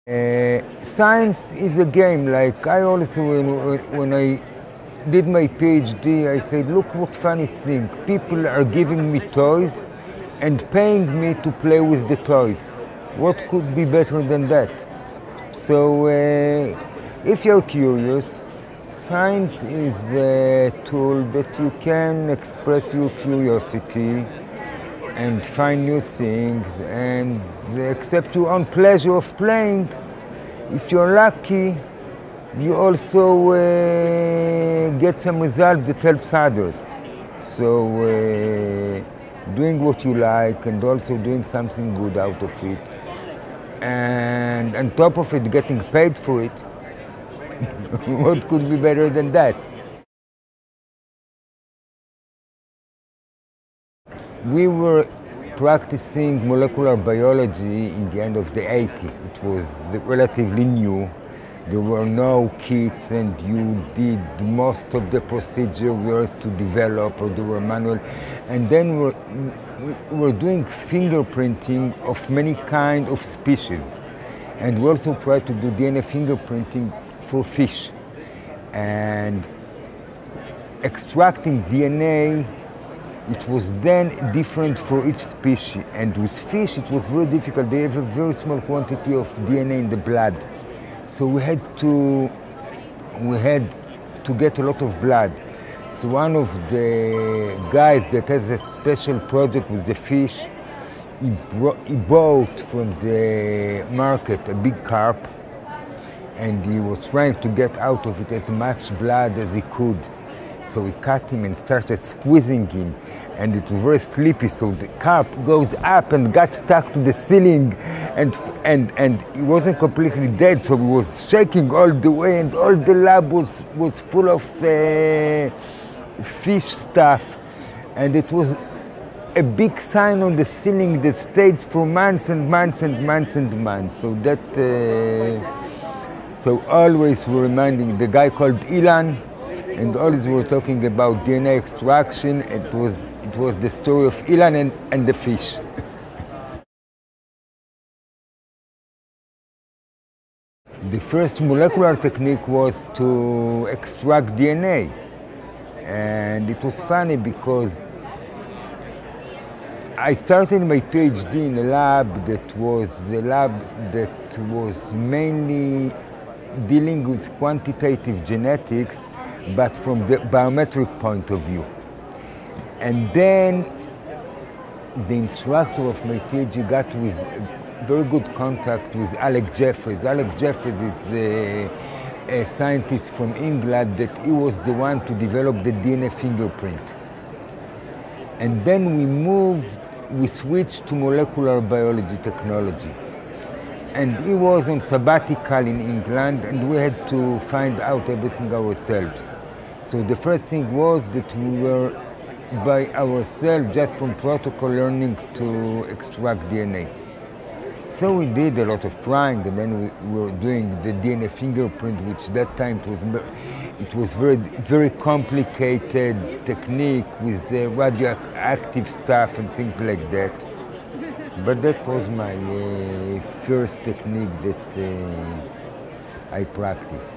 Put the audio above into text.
Science is a game. Like I also, when I did my PhD, I said, look what funny thing. People are giving me toys and paying me to play with the toys. What could be better than that? So if you're curious, science is a tool that you can express your curiosity and find new things and accept your own pleasure of playing. If you're lucky, you also get some result that helps others. So doing what you like and also doing something good out of it. And on top of it, getting paid for it. What could be better than that? We were practicing molecular biology in the end of the 80s. It was relatively new. There were no kits and you did most of the procedure were to develop or they were manual. And then we were doing fingerprinting of many kinds of species. And we also tried to do DNA fingerprinting for fish. And extracting DNA, it was then different for each species. And with fish, it was very difficult. They have a very small quantity of DNA in the blood. So we had to get a lot of blood. So one of the guys that has a special project with the fish, he bought from the market a big carp, and he was trying to get out of it as much blood as he could. So he cut him and started squeezing him, and it was very sleepy, so the carp goes up and got stuck to the ceiling, and he wasn't completely dead, so he was shaking all the way, and all the lab was full of fish stuff, and it was a big sign on the ceiling that stayed for months and months and months and months. So that, so always we're reminding the guy called Ilan, and always we were talking about DNA extraction. It was the story of Ilan and the fish. The first molecular technique was to extract DNA. And it was funny because I started my PhD in a lab that was mainly dealing with quantitative genetics, but from the biometric point of view. And then the instructor of my PhD got with very good contact with Alex Jeffries. Alex Jeffries is a scientist from England that he was the one to develop the DNA fingerprint. And then we switched to molecular biology technology. And he was on sabbatical in England, and we had to find out everything ourselves. So the first thing was that we were by ourselves, just from protocol learning, to extract DNA. So we did a lot of trying, and then we were doing the DNA fingerprint, which that time it was very complicated technique with the radioactive stuff and things like that. But that was my first technique that I practiced.